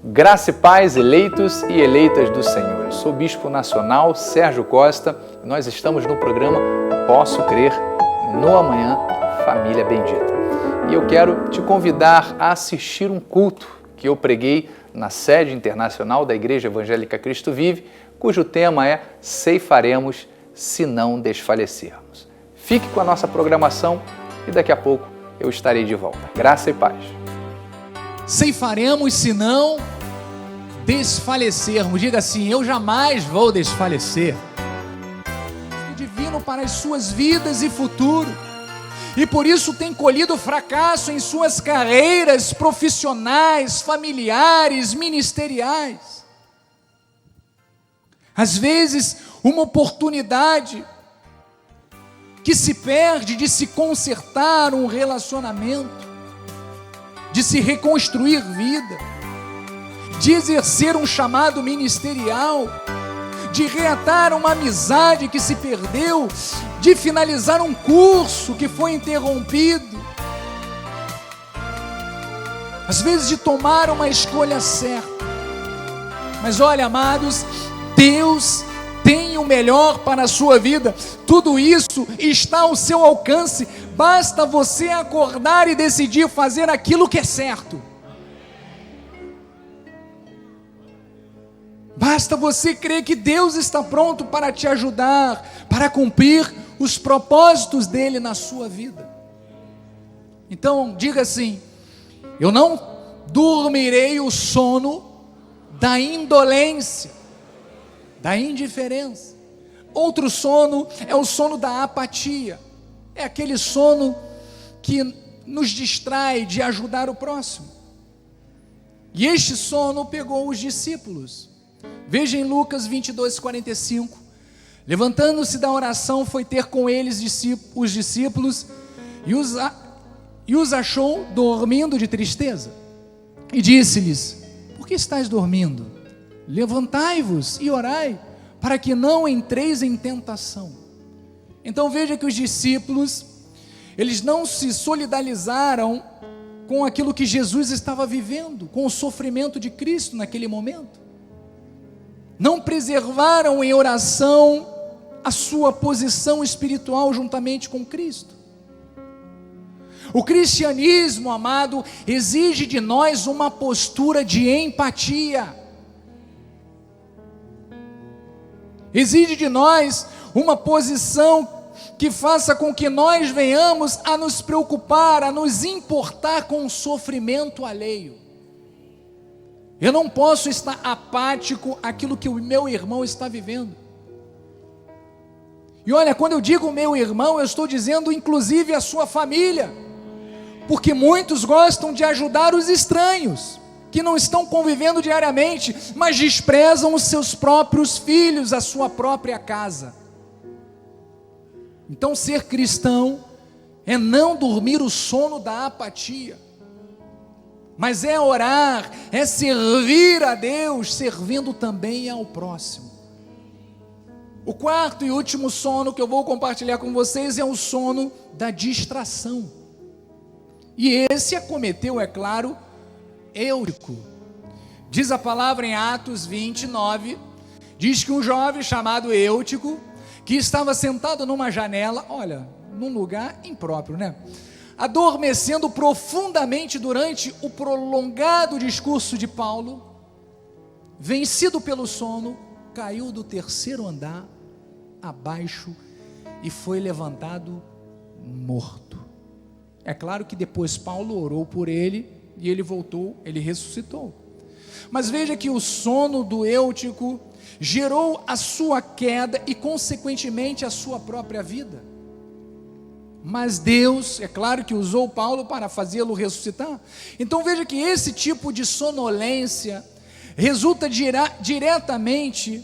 Graça e paz, eleitos e eleitas do Senhor. Eu sou o Bispo Nacional Sérgio Costa e nós estamos no programa Posso Crer no Amanhã, Família Bendita. E eu quero te convidar a assistir um culto que eu preguei na sede internacional da Igreja Evangélica Cristo Vive, cujo tema é Ceifaremos se não desfalecermos. Fique com a nossa programação e daqui a pouco eu estarei de volta. Graça e paz. Ceifaremos se não desfalecermos. Diga assim: eu jamais vou desfalecer. O divino para as suas vidas e futuro. E por isso tem colhido fracasso em suas carreiras profissionais, familiares, ministeriais. Às vezes, uma oportunidade que se perde de se consertar um relacionamento, de se reconstruir vida, de exercer um chamado ministerial, de reatar uma amizade que se perdeu, de finalizar um curso que foi interrompido, às vezes de tomar uma escolha certa. Mas olha, amados, Deus tem o melhor para a sua vida. Tudo isso está ao seu alcance. Basta você acordar e decidir fazer aquilo que é certo. Basta você crer que Deus está pronto para te ajudar, para cumprir os propósitos dele na sua vida. Então, diga assim: eu não dormirei o sono da indolência, da indiferença. Outro sono é o sono da apatia. É aquele sono que nos distrai de ajudar o próximo. E este sono pegou os discípulos. Veja em Lucas 22:45. Levantando-se da oração, foi ter com eles os discípulos e os achou dormindo de tristeza. E disse-lhes: por que estáis dormindo? Levantai-vos e orai, para que não entreis em tentação. Então veja que os discípulos, eles não se solidarizaram com aquilo que Jesus estava vivendo, com o sofrimento de Cristo naquele momento. Não preservaram em oração a sua posição espiritual juntamente com Cristo. O cristianismo, amado, exige de nós uma postura de empatia. Exige de nós uma posição que faça com que nós venhamos a nos preocupar, a nos importar com o sofrimento alheio. Eu não posso estar apático àquilo que o meu irmão está vivendo. E olha, quando eu digo meu irmão, eu estou dizendo inclusive a sua família, porque muitos gostam de ajudar os estranhos, que não estão convivendo diariamente, mas desprezam os seus próprios filhos, a sua própria casa. Então ser cristão é não dormir o sono da apatia, mas é orar, é servir a Deus, servindo também ao próximo. O quarto e último sono que eu vou compartilhar com vocês é o sono da distração. E esse acometeu, é claro, Eutico. Diz a palavra em Atos 29, diz que um jovem chamado Eutico, que estava sentado numa janela, olha, num lugar impróprio, né? Adormecendo profundamente durante o prolongado discurso de Paulo, vencido pelo sono, caiu do terceiro andar abaixo e foi levantado morto. É claro que depois Paulo orou por ele e ele voltou, ele ressuscitou. Mas veja que o sono do Eutico gerou a sua queda e consequentemente a sua própria vida. Mas Deus, é claro que usou Paulo para fazê-lo ressuscitar. Então veja que esse tipo de sonolência resulta diretamente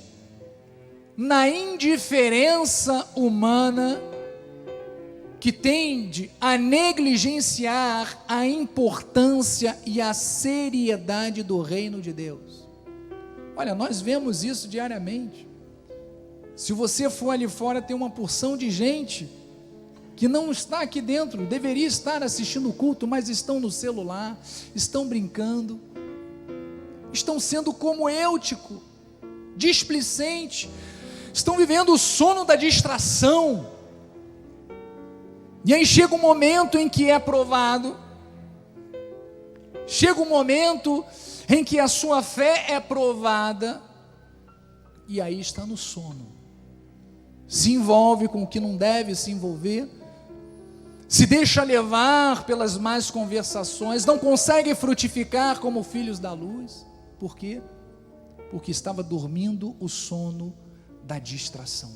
na indiferença humana que tende a negligenciar a importância e a seriedade do reino de Deus. Olha, nós vemos isso diariamente. Se você for ali fora, tem uma porção de gente que não está aqui dentro, deveria estar assistindo o culto, mas estão no celular, estão brincando. estão sendo como Eutico, displicente, estão vivendo o sono da distração. E aí chega um momento em que é provado, chega um momento em que a sua fé é provada, e aí está no sono, se envolve com o que não deve se envolver, se deixa levar pelas más conversações, não consegue frutificar como filhos da luz. Por quê? Porque estava dormindo o sono da distração.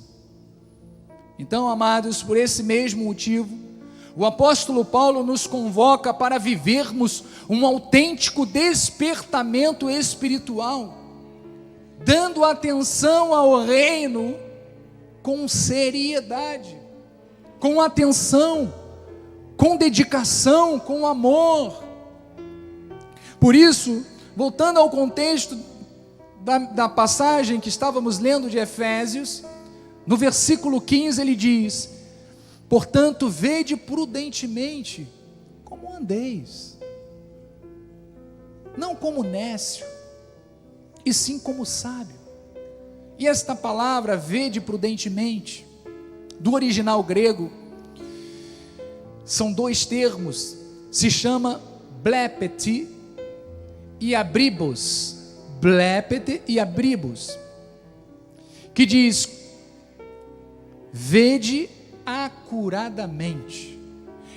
Então, amados, por esse mesmo motivo, o apóstolo Paulo nos convoca para vivermos um autêntico despertamento espiritual, dando atenção ao reino com seriedade, com atenção, com dedicação, com amor. Por isso, voltando ao contexto da passagem que estávamos lendo de Efésios, no versículo 15 ele diz: portanto, vede prudentemente como andeis, não como nécio, e sim como sábio. E esta palavra, vede prudentemente, do original grego, são dois termos, se chama blepete e abribos, blepete e abribos, que diz: vede acuradamente.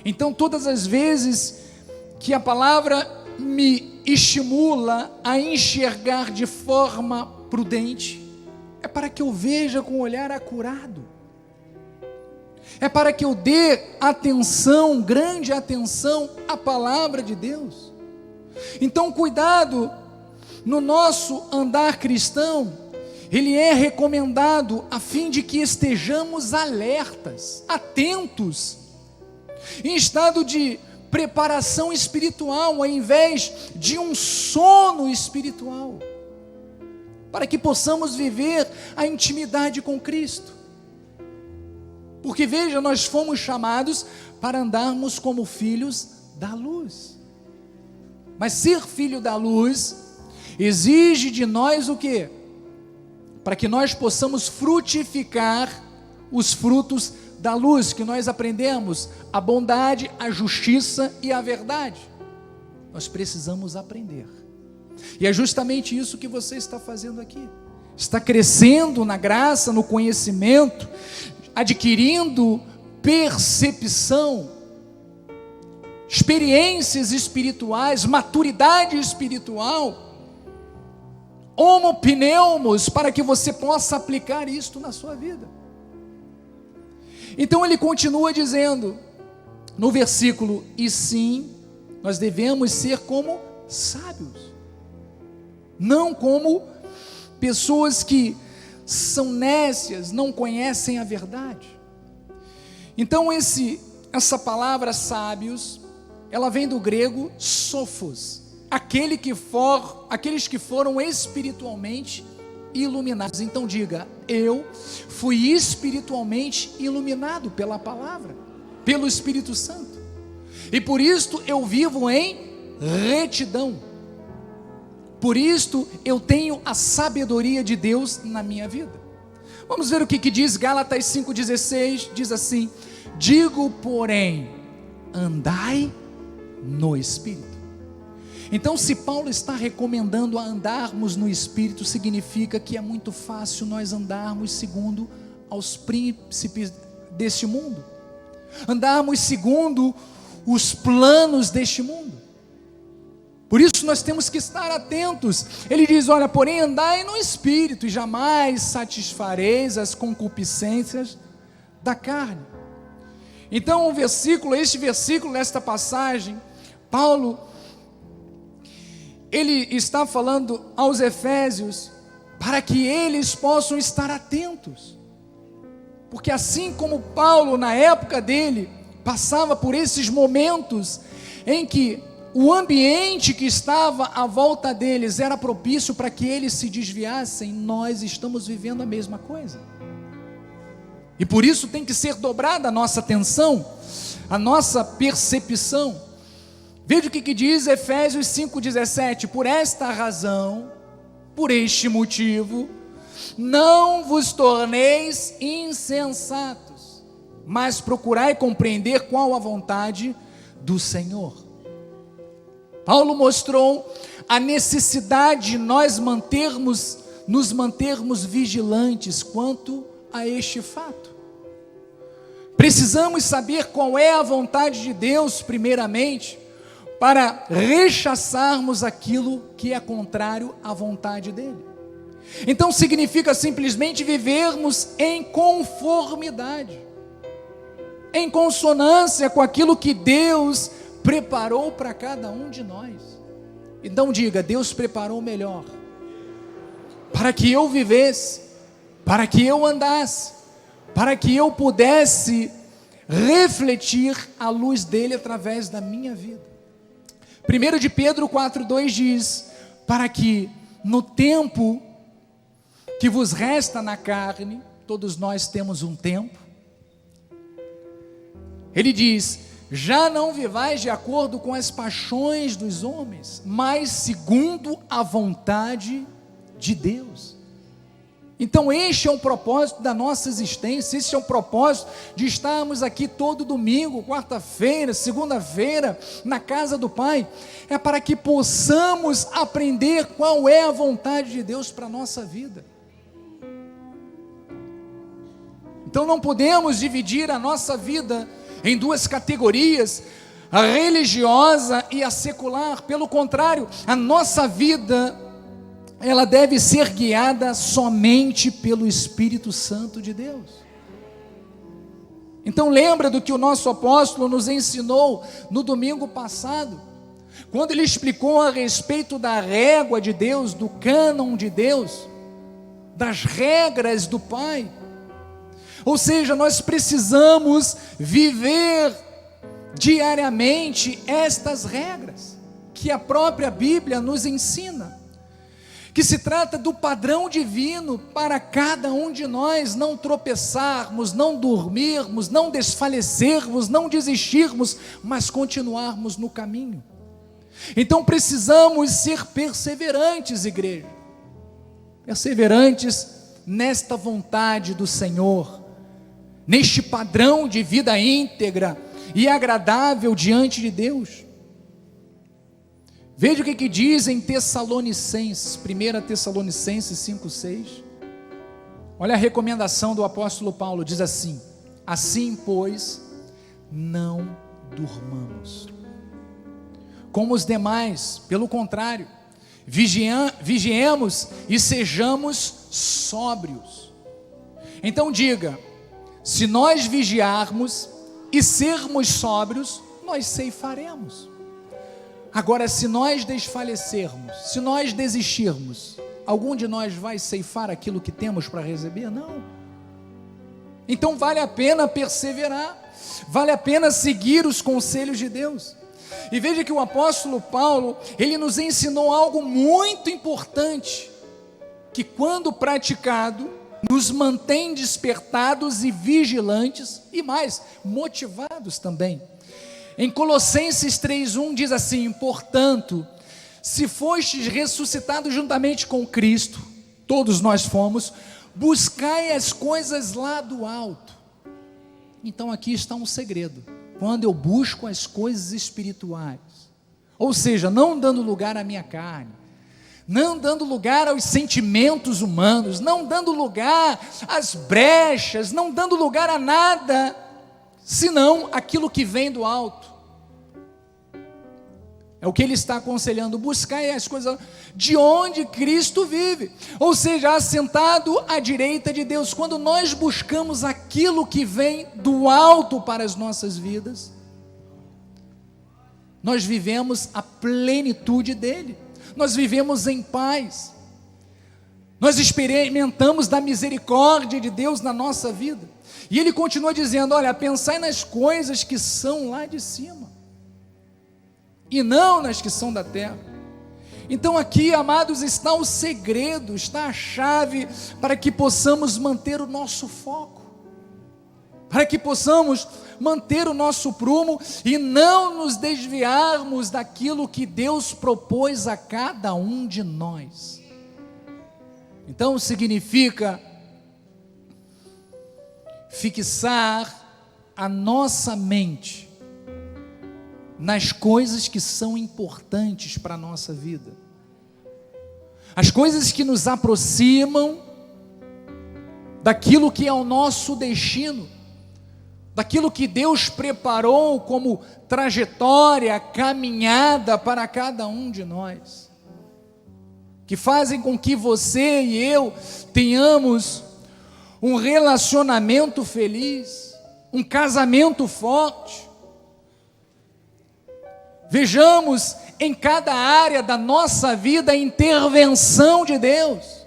Então, todas as vezes que a palavra me estimula a enxergar de forma prudente, é para que eu veja com um olhar acurado, é para que eu dê atenção, grande atenção à palavra de Deus. Então, cuidado no nosso andar cristão, ele é recomendado a fim de que estejamos alertas, atentos, em estado de preparação espiritual, ao invés de um sono espiritual, para que possamos viver a intimidade com Cristo. Porque veja, nós fomos chamados para andarmos como filhos da luz. Mas ser filho da luz exige de nós o quê? Para que nós possamos frutificar os frutos da luz, que nós aprendemos, a bondade, a justiça e a verdade. Nós precisamos aprender. E é justamente isso que você está fazendo aqui. Está crescendo na graça, no conhecimento, adquirindo percepção, experiências espirituais, maturidade espiritual, homopneumos, para que você possa aplicar isto na sua vida. Então ele continua dizendo, no versículo: e sim, nós devemos ser como sábios, não como pessoas que são nécias, não conhecem a verdade. Então essa palavra sábios, ela vem do grego sophos, aqueles que foram espiritualmente iluminados. Então diga: eu fui espiritualmente iluminado pela palavra, pelo Espírito Santo, e por isto eu vivo em retidão. Por isto eu tenho a sabedoria de Deus na minha vida. Vamos ver o que diz Gálatas 5,16, diz assim: digo, porém, andai no Espírito. Então, se Paulo está recomendando a andarmos no Espírito, significa que é muito fácil nós andarmos segundo aos príncipes deste mundo, andarmos segundo os planos deste mundo. Por isso nós temos que estar atentos. Ele diz: olha, porém andai no Espírito, e jamais satisfareis as concupiscências da carne. Então este versículo, nesta passagem, Paulo, ele está falando aos Efésios, para que eles possam estar atentos, porque assim como Paulo, na época dele, passava por esses momentos, em que o ambiente que estava à volta deles era propício para que eles se desviassem, nós estamos vivendo a mesma coisa, e por isso tem que ser dobrada a nossa atenção, a nossa percepção. Veja o que diz Efésios 5,17: por esta razão, por este motivo, não vos torneis insensatos, mas procurai compreender qual a vontade do Senhor. Paulo mostrou a necessidade de nós nos mantermos vigilantes quanto a este fato. Precisamos saber qual é a vontade de Deus, primeiramente, para rechaçarmos aquilo que é contrário à vontade dele. Então significa simplesmente vivermos em conformidade, em consonância com aquilo que Deus preparou para cada um de nós. Então diga: Deus preparou melhor para que eu vivesse, para que eu andasse, para que eu pudesse refletir a luz dele através da minha vida. 1 de Pedro 4,2 diz: para que no tempo que vos resta na carne, todos nós temos um tempo, ele diz: já não vivais de acordo com as paixões dos homens, mas segundo a vontade de Deus. Então este é o propósito da nossa existência, este é o propósito de estarmos aqui todo domingo, quarta-feira, segunda-feira, na casa do Pai, é para que possamos aprender qual é a vontade de Deus para a nossa vida. Então não podemos dividir a nossa vida em duas categorias, a religiosa e a secular. Pelo contrário, a nossa vida, ela deve ser guiada somente pelo Espírito Santo de Deus. Então lembra do que o nosso apóstolo nos ensinou no domingo passado, quando ele explicou a respeito da régua de Deus, do cânon de Deus, das regras do Pai. Ou seja, nós precisamos viver diariamente estas regras que a própria Bíblia nos ensina, que se trata do padrão divino para cada um de nós, não tropeçarmos, não dormirmos, não desfalecermos, não desistirmos, mas continuarmos no caminho. Então precisamos ser perseverantes, igreja, perseverantes nesta vontade do Senhor, neste padrão de vida íntegra e agradável diante de Deus. Veja o que diz em Tessalonicenses, 1 Tessalonicenses 5,6. Olha a recomendação do apóstolo Paulo, diz assim: assim, pois, não durmamos como os demais, pelo contrário, vigiemos e sejamos sóbrios. Então diga: se nós vigiarmos e sermos sóbrios, nós ceifaremos. Agora, se nós desfalecermos, se nós desistirmos, algum de nós vai ceifar aquilo que temos para receber? Não. Então vale a pena perseverar, vale a pena seguir os conselhos de Deus. E veja que o apóstolo Paulo, ele nos ensinou algo muito importante, que quando praticado, nos mantém despertados e vigilantes, e mais, motivados também. Em Colossenses 3,1 diz assim: portanto, se fostes ressuscitados juntamente com Cristo, todos nós fomos, buscai as coisas lá do alto. Então aqui está um segredo: quando eu busco as coisas espirituais, ou seja, não dando lugar à minha carne, não dando lugar aos sentimentos humanos, não dando lugar às brechas, não dando lugar a nada, senão aquilo que vem do alto. É o que ele está aconselhando: buscai as coisas de onde Cristo vive, ou seja, assentado à direita de Deus. Quando nós buscamos aquilo que vem do alto para as nossas vidas, nós vivemos a plenitude dele, nós vivemos em paz, nós experimentamos da misericórdia de Deus na nossa vida. E ele continua dizendo: olha, pensai nas coisas que são lá de cima, e não nas que são da terra. Então aqui, amados, está o segredo, está a chave para que possamos manter o nosso foco. para que possamos manter o nosso prumo e não nos desviarmos daquilo que Deus propôs a cada um de nós. Então significa fixar a nossa mente nas coisas que são importantes para a nossa vida, as coisas que nos aproximam daquilo que é o nosso destino, daquilo que Deus preparou como trajetória, caminhada para cada um de nós, que fazem com que você e eu tenhamos um relacionamento feliz, um casamento forte. Vejamos em cada área da nossa vida a intervenção de Deus.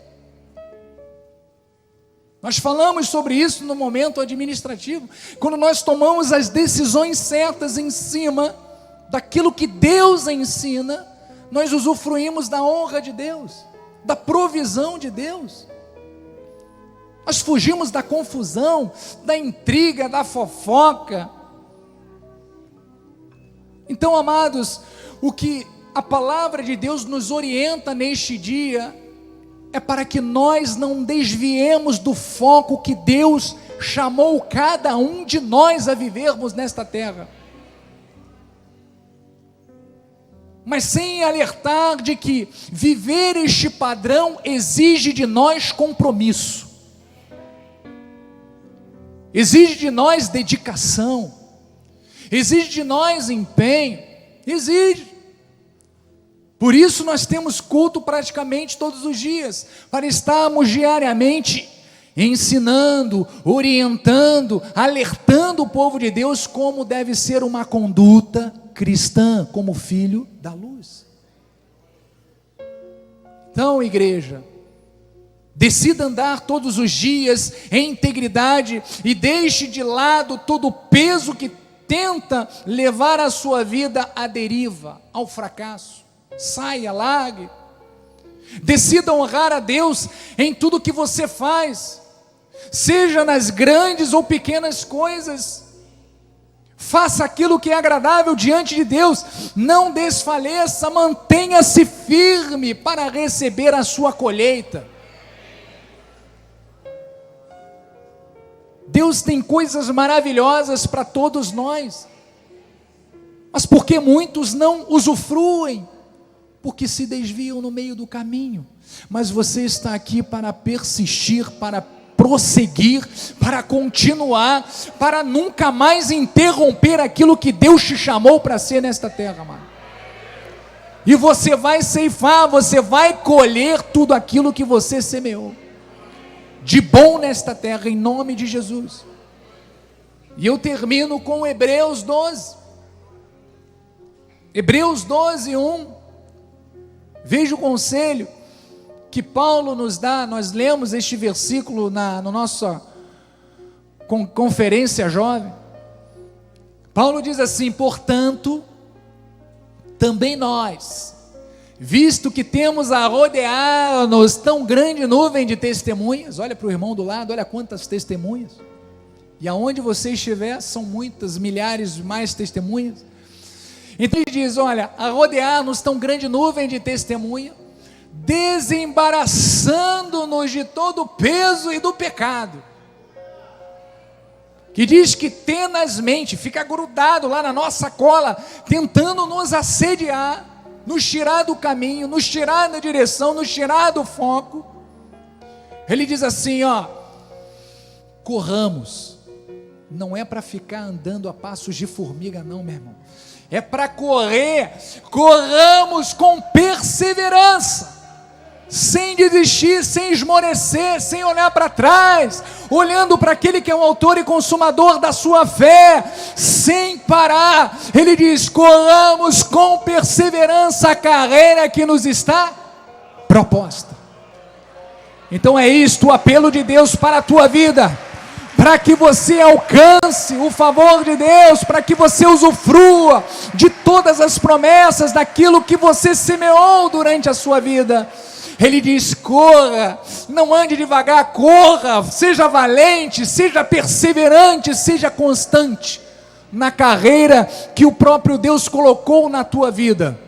Nós falamos sobre isso no momento administrativo, quando nós tomamos as decisões certas em cima daquilo que Deus ensina, nós usufruímos da honra de Deus, da provisão de Deus. Nós fugimos da confusão, da intriga, da fofoca. Então, amados, o que a palavra de Deus nos orienta neste dia é para que nós não desviemos do foco que Deus chamou cada um de nós a vivermos nesta terra, mas sem alertar de que viver este padrão exige de nós compromisso, exige de nós dedicação, exige de nós empenho, exige. Por isso nós temos culto praticamente todos os dias, para estarmos diariamente ensinando, orientando, alertando o povo de Deus como deve ser uma conduta cristã, como filho da luz. Então, igreja, decida andar todos os dias em integridade e deixe de lado todo o peso que tenta levar a sua vida à deriva, ao fracasso. Saia, largue. Decida honrar a Deus em tudo que você faz, seja nas grandes ou pequenas coisas. Faça aquilo que é agradável diante de Deus, não desfaleça, mantenha-se firme para receber a sua colheita. Deus tem coisas maravilhosas para todos nós, mas porque muitos não usufruem, porque se desviam no meio do caminho. Mas você está aqui para persistir, para prosseguir, para continuar, para nunca mais interromper aquilo que Deus te chamou para ser nesta terra, mano. E você vai ceifar, você vai colher tudo aquilo que você semeou de bom nesta terra, em nome de Jesus. E eu termino com Hebreus 12. Hebreus 12, 1. Veja o conselho que Paulo nos dá. Nós lemos este versículo na nossa conferência jovem. Paulo diz assim: portanto, também nós, visto que temos a rodear-nos tão grande nuvem de testemunhas, olha para o irmão do lado, olha quantas testemunhas, e aonde você estiver, são muitas, milhares mais testemunhas. Então ele diz, olha, a rodear-nos tão grande nuvem de testemunha, desembaraçando-nos de todo o peso e do pecado, que diz que tenazmente fica grudado lá na nossa cola, tentando nos assediar, nos tirar do caminho, nos tirar da direção, nos tirar do foco. Ele diz assim, ó, corramos, não é para ficar andando a passos de formiga não, meu irmão, é para correr, corramos com perseverança, sem desistir, sem esmorecer, sem olhar para trás, olhando para aquele que é o autor e consumador da sua fé, sem parar. Ele diz, corramos com perseverança a carreira que nos está proposta. Então é isto o apelo de Deus para a tua vida, para que você alcance o favor de Deus, para que você usufrua de todas as promessas daquilo que você semeou durante a sua vida. Ele diz: corra, não ande devagar, corra, seja valente, seja perseverante, seja constante na carreira que o próprio Deus colocou na tua vida,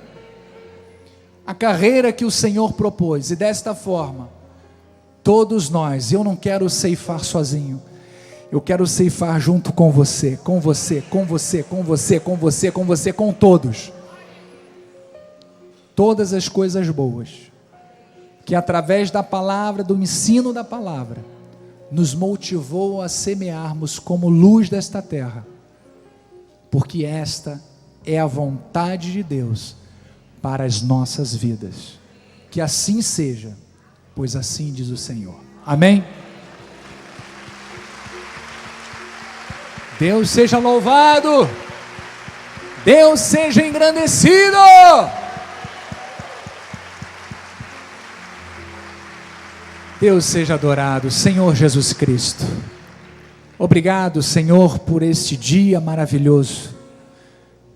a carreira que o Senhor propôs. E desta forma, todos nós, eu não quero ceifar sozinho, eu quero ceifar junto com você, com você, com você, com você, com você, com você, com todos, todas as coisas boas, que através da palavra, do ensino da palavra, nos motivou a semearmos como luz desta terra, porque esta é a vontade de Deus para as nossas vidas. Que assim seja, pois assim diz o Senhor. Amém? Deus seja louvado, Deus seja engrandecido. Deus seja adorado, Senhor Jesus Cristo. Obrigado, Senhor, por este dia maravilhoso,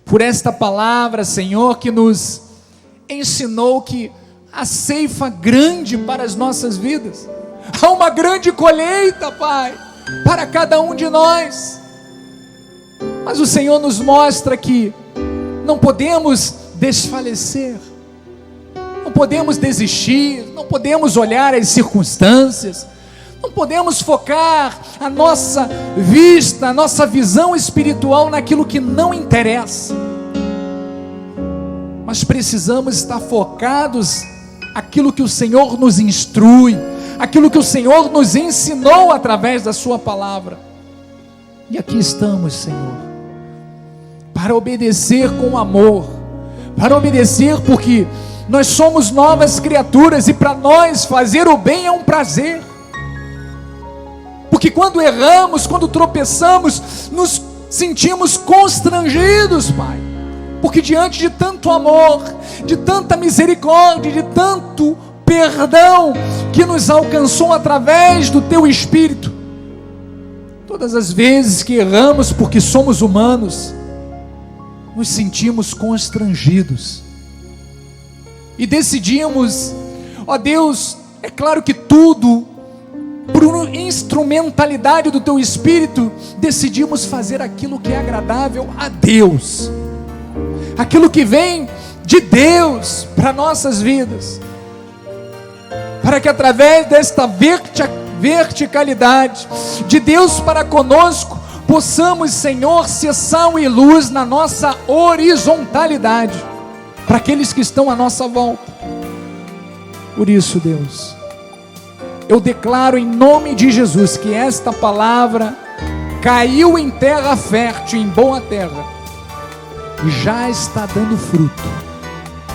por esta palavra, Senhor, que nos ensinou que há ceifa grande para as nossas vidas, há uma grande colheita, Pai, para cada um de nós, mas o Senhor nos mostra que não podemos desfalecer, não podemos desistir, não podemos olhar as circunstâncias, não podemos focar a nossa vista, a nossa visão espiritual naquilo que não interessa, mas precisamos estar focados naquilo que o Senhor nos instrui, aquilo que o Senhor nos ensinou através da sua palavra. E aqui estamos, Senhor, para obedecer com amor, para obedecer porque nós somos novas criaturas e para nós fazer o bem é um prazer. Porque quando erramos, quando tropeçamos, nos sentimos constrangidos, Pai. Porque diante de tanto amor, de tanta misericórdia, de tanto perdão que nos alcançou através do Teu Espírito, todas as vezes que erramos, porque somos humanos, nos sentimos constrangidos. E decidimos, ó Deus, é claro que tudo, por instrumentalidade do Teu Espírito, decidimos fazer aquilo que é agradável a Deus, aquilo que vem de Deus para nossas vidas, para que através desta verticalidade de Deus para conosco, possamos, Senhor, ser sal e luz na nossa horizontalidade, para aqueles que estão à nossa volta. Por isso, Deus, eu declaro em nome de Jesus que esta palavra caiu em terra fértil, em boa terra, e já está dando fruto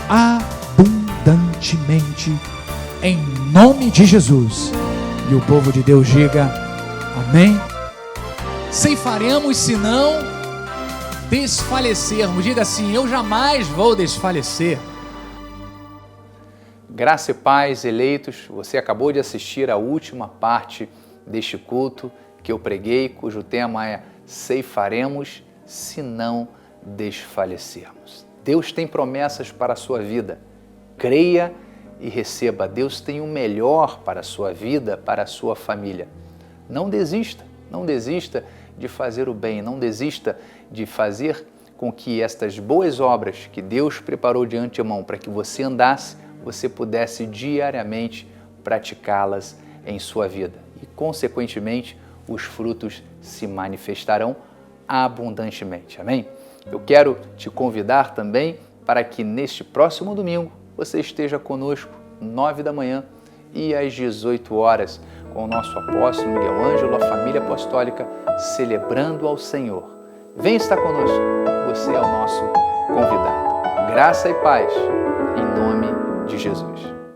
abundantemente, em nome de Jesus. E o povo de Deus diga amém. Ceifaremos se não desfalecermos. Diga assim: eu jamais vou desfalecer. Graça e paz, eleitos, você acabou de assistir a última parte deste culto que eu preguei, cujo tema é ceifaremos se não desfalecermos. Deus tem promessas para a sua vida, creia e receba. Deus tem o melhor para a sua vida, para a sua família. Não desista, não desista de fazer o bem, não desista de fazer com que estas boas obras que Deus preparou de antemão para que você andasse, você pudesse diariamente praticá-las em sua vida. E, consequentemente, os frutos se manifestarão abundantemente. Amém? Eu quero te convidar também para que neste próximo domingo você esteja conosco 9 da manhã e às 18 horas com o nosso apóstolo Miguel Ângelo, a família apostólica, celebrando ao Senhor. Vem estar conosco, você é o nosso convidado. Graça e paz, em nome de Jesus.